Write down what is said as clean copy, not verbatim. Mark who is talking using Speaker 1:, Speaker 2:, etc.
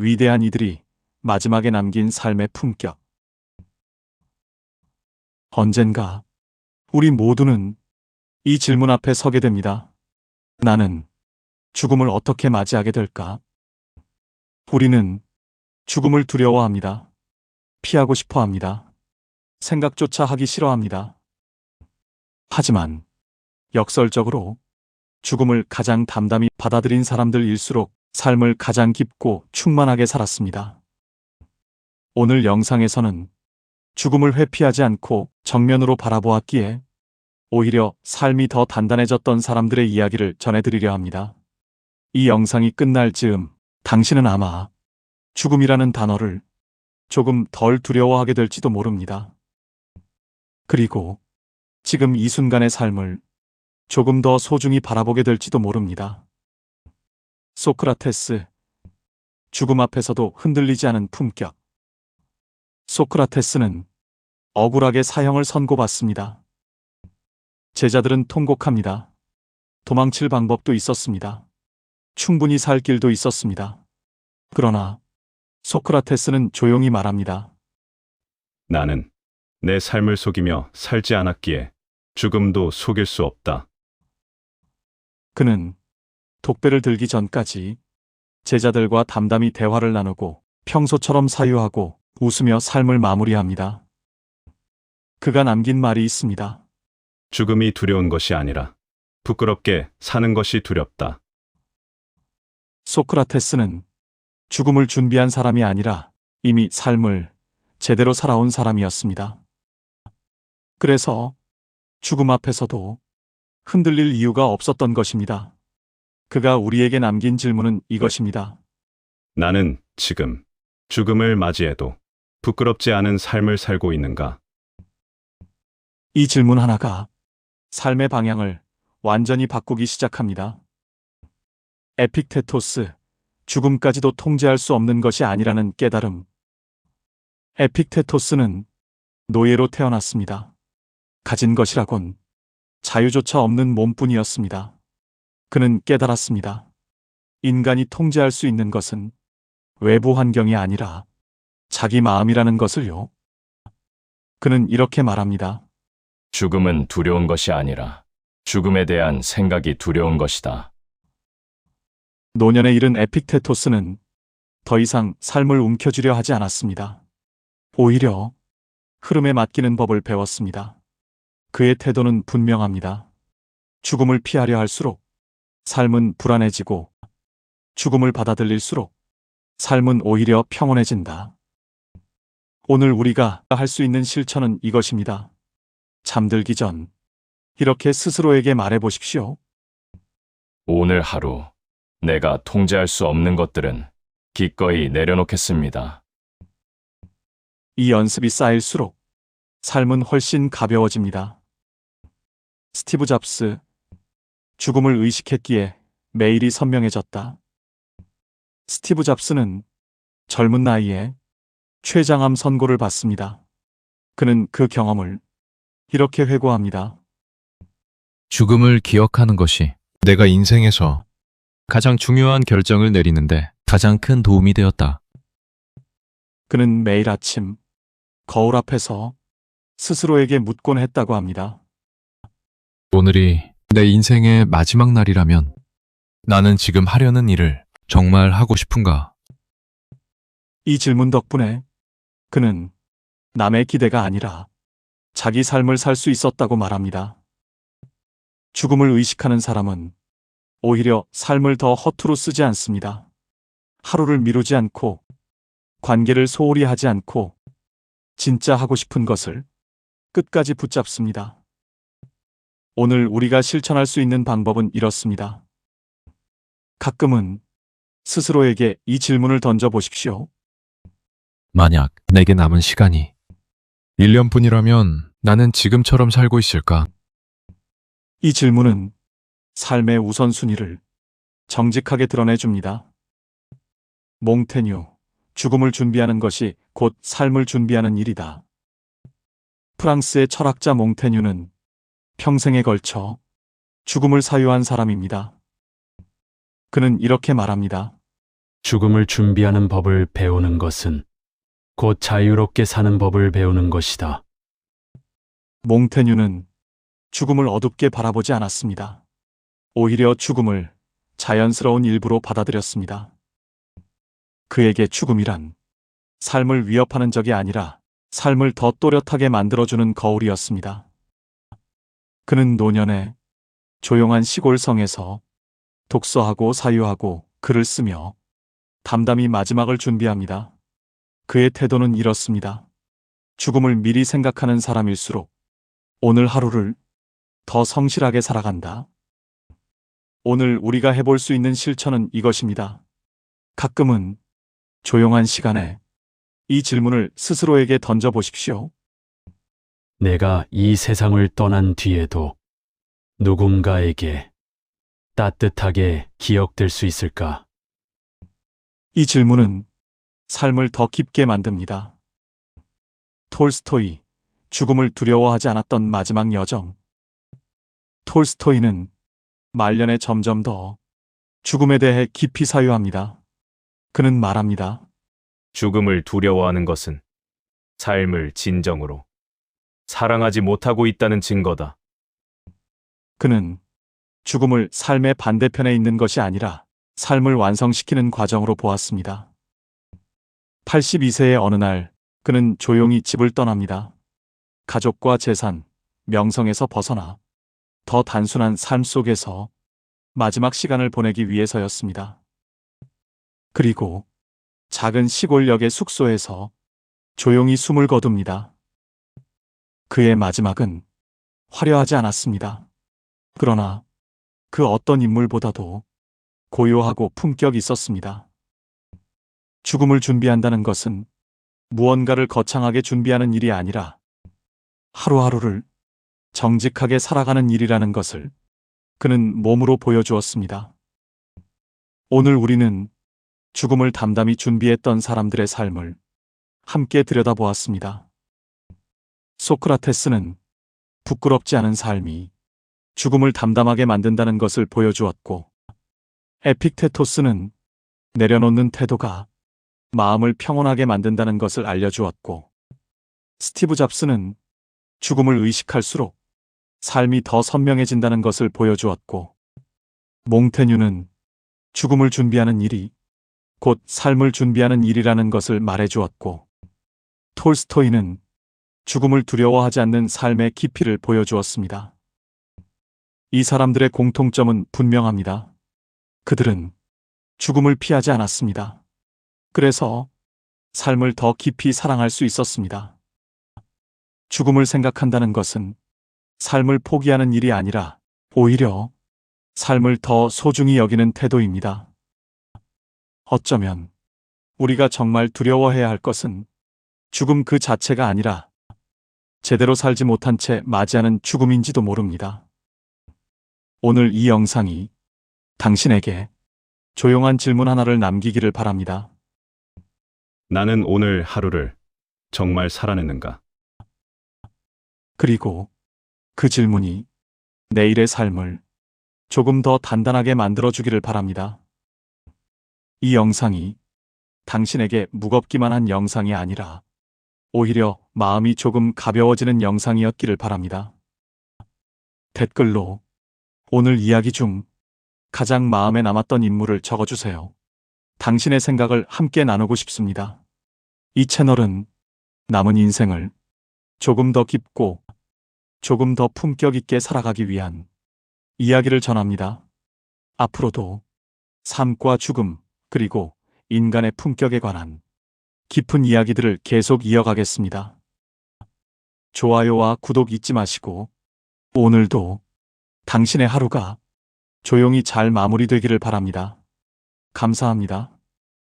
Speaker 1: 위대한 이들이 마지막에 남긴 삶의 품격. 언젠가 우리 모두는 이 질문 앞에 서게 됩니다. 나는 죽음을 어떻게 맞이하게 될까? 우리는 죽음을 두려워합니다. 피하고 싶어 합니다. 생각조차 하기 싫어합니다. 하지만 역설적으로 죽음을 가장 담담히 받아들인 사람들일수록 삶을 가장 깊고 충만하게 살았습니다. 오늘 영상에서는 죽음을 회피하지 않고 정면으로 바라보았기에 오히려 삶이 더 단단해졌던 사람들의 이야기를 전해드리려 합니다. 이 영상이 끝날 즈음 당신은 아마 죽음이라는 단어를 조금 덜 두려워하게 될지도 모릅니다. 그리고 지금 이 순간의 삶을 조금 더 소중히 바라보게 될지도 모릅니다. 소크라테스, 죽음 앞에서도 흔들리지 않은 품격. 소크라테스는 억울하게 사형을 선고받습니다. 제자들은 통곡합니다. 도망칠 방법도 있었습니다. 충분히 살 길도 있었습니다. 그러나 소크라테스는 조용히 말합니다.
Speaker 2: 나는 내 삶을 속이며 살지 않았기에 죽음도 속일 수 없다.
Speaker 1: 그는 독배를 들기 전까지 제자들과 담담히 대화를 나누고 평소처럼 사유하고 웃으며 삶을 마무리합니다. 그가 남긴 말이 있습니다.
Speaker 2: 죽음이 두려운 것이 아니라 부끄럽게 사는 것이 두렵다.
Speaker 1: 소크라테스는 죽음을 준비한 사람이 아니라 이미 삶을 제대로 살아온 사람이었습니다. 그래서 죽음 앞에서도 흔들릴 이유가 없었던 것입니다. 그가 우리에게 남긴 질문은 이것입니다.
Speaker 2: 나는 지금 죽음을 맞이해도 부끄럽지 않은 삶을 살고 있는가?
Speaker 1: 이 질문 하나가 삶의 방향을 완전히 바꾸기 시작합니다. 에픽테토스, 죽음까지도 통제할 수 없는 것이 아니라는 깨달음. 에픽테토스는 노예로 태어났습니다. 가진 것이라곤 자유조차 없는 몸뿐이었습니다. 그는 깨달았습니다. 인간이 통제할 수 있는 것은 외부 환경이 아니라 자기 마음이라는 것을요. 그는 이렇게 말합니다.
Speaker 3: 죽음은 두려운 것이 아니라 죽음에 대한 생각이 두려운 것이다.
Speaker 1: 노년에 이른 에픽테토스는 더 이상 삶을 움켜쥐려 하지 않았습니다. 오히려 흐름에 맡기는 법을 배웠습니다. 그의 태도는 분명합니다. 죽음을 피하려 할수록 삶은 불안해지고 죽음을 받아들일수록 삶은 오히려 평온해진다. 오늘 우리가 할 수 있는 실천은 이것입니다. 잠들기 전 이렇게 스스로에게 말해보십시오.
Speaker 3: 오늘 하루 내가 통제할 수 없는 것들은 기꺼이 내려놓겠습니다.
Speaker 1: 이 연습이 쌓일수록 삶은 훨씬 가벼워집니다. 스티브 잡스, 죽음을 의식했기에 매일이 선명해졌다. 스티브 잡스는 젊은 나이에 췌장암 선고를 받습니다. 그는 그 경험을 이렇게 회고합니다.
Speaker 4: 죽음을 기억하는 것이 내가 인생에서 가장 중요한 결정을 내리는데 가장 큰 도움이 되었다.
Speaker 1: 그는 매일 아침 거울 앞에서 스스로에게 묻곤 했다고 합니다.
Speaker 4: 오늘이 내 인생의 마지막 날이라면 나는 지금 하려는 일을 정말 하고 싶은가?
Speaker 1: 이 질문 덕분에 그는 남의 기대가 아니라 자기 삶을 살 수 있었다고 말합니다. 죽음을 의식하는 사람은 오히려 삶을 더 허투루 쓰지 않습니다. 하루를 미루지 않고 관계를 소홀히 하지 않고 진짜 하고 싶은 것을 끝까지 붙잡습니다. 오늘 우리가 실천할 수 있는 방법은 이렇습니다. 가끔은 스스로에게 이 질문을 던져보십시오.
Speaker 4: 만약 내게 남은 시간이 1년뿐이라면 나는 지금처럼 살고 있을까?
Speaker 1: 이 질문은 삶의 우선순위를 정직하게 드러내줍니다. 몽테뉴, 죽음을 준비하는 것이 곧 삶을 준비하는 일이다. 프랑스의 철학자 몽테뉴는 평생에 걸쳐 죽음을 사유한 사람입니다. 그는 이렇게 말합니다.
Speaker 5: 죽음을 준비하는 법을 배우는 것은 곧 자유롭게 사는 법을 배우는 것이다.
Speaker 1: 몽테뉴는 죽음을 어둡게 바라보지 않았습니다. 오히려 죽음을 자연스러운 일부로 받아들였습니다. 그에게 죽음이란 삶을 위협하는 적이 아니라 삶을 더 또렷하게 만들어주는 거울이었습니다. 그는 노년에 조용한 시골 성에서 독서하고 사유하고 글을 쓰며 담담히 마지막을 준비합니다. 그의 태도는 이렇습니다. 죽음을 미리 생각하는 사람일수록 오늘 하루를 더 성실하게 살아간다. 오늘 우리가 해볼 수 있는 실천은 이것입니다. 가끔은 조용한 시간에 이 질문을 스스로에게 던져보십시오.
Speaker 5: 내가 이 세상을 떠난 뒤에도 누군가에게 따뜻하게 기억될 수 있을까?
Speaker 1: 이 질문은 삶을 더 깊게 만듭니다. 톨스토이, 죽음을 두려워하지 않았던 마지막 여정. 톨스토이는 말년에 점점 더 죽음에 대해 깊이 사유합니다. 그는 말합니다.
Speaker 6: 죽음을 두려워하는 것은 삶을 진정으로 사랑하지 못하고 있다는 증거다.
Speaker 1: 그는 죽음을 삶의 반대편에 있는 것이 아니라 삶을 완성시키는 과정으로 보았습니다. 82세의 어느 날 그는 조용히 집을 떠납니다. 가족과 재산, 명성에서 벗어나 더 단순한 삶 속에서 마지막 시간을 보내기 위해서였습니다. 그리고 작은 시골역의 숙소에서 조용히 숨을 거둡니다. 그의 마지막은 화려하지 않았습니다. 그러나 그 어떤 인물보다도 고요하고 품격 있었습니다. 죽음을 준비한다는 것은 무언가를 거창하게 준비하는 일이 아니라 하루하루를 정직하게 살아가는 일이라는 것을 그는 몸으로 보여주었습니다. 오늘 우리는 죽음을 담담히 준비했던 사람들의 삶을 함께 들여다보았습니다. 소크라테스는 부끄럽지 않은 삶이 죽음을 담담하게 만든다는 것을 보여주었고, 에픽테토스는 내려놓는 태도가 마음을 평온하게 만든다는 것을 알려주었고, 스티브 잡스는 죽음을 의식할수록 삶이 더 선명해진다는 것을 보여주었고, 몽테뉴는 죽음을 준비하는 일이 곧 삶을 준비하는 일이라는 것을 말해주었고, 톨스토이는 죽음을 두려워하지 않는 삶의 깊이를 보여주었습니다. 이 사람들의 공통점은 분명합니다. 그들은 죽음을 피하지 않았습니다. 그래서 삶을 더 깊이 사랑할 수 있었습니다. 죽음을 생각한다는 것은 삶을 포기하는 일이 아니라 오히려 삶을 더 소중히 여기는 태도입니다. 어쩌면 우리가 정말 두려워해야 할 것은 죽음 그 자체가 아니라 제대로 살지 못한 채 맞이하는 죽음인지도 모릅니다. 오늘 이 영상이 당신에게 조용한 질문 하나를 남기기를 바랍니다.
Speaker 2: 나는 오늘 하루를 정말 살아냈는가?
Speaker 1: 그리고 그 질문이 내일의 삶을 조금 더 단단하게 만들어주기를 바랍니다. 이 영상이 당신에게 무겁기만 한 영상이 아니라 오히려 마음이 조금 가벼워지는 영상이었기를 바랍니다. 댓글로 오늘 이야기 중 가장 마음에 남았던 인물을 적어주세요. 당신의 생각을 함께 나누고 싶습니다. 이 채널은 남은 인생을 조금 더 깊고 조금 더 품격 있게 살아가기 위한 이야기를 전합니다. 앞으로도 삶과 죽음 그리고 인간의 품격에 관한 깊은 이야기들을 계속 이어가겠습니다. 좋아요와 구독 잊지 마시고 오늘도 당신의 하루가 조용히 잘 마무리되기를 바랍니다. 감사합니다.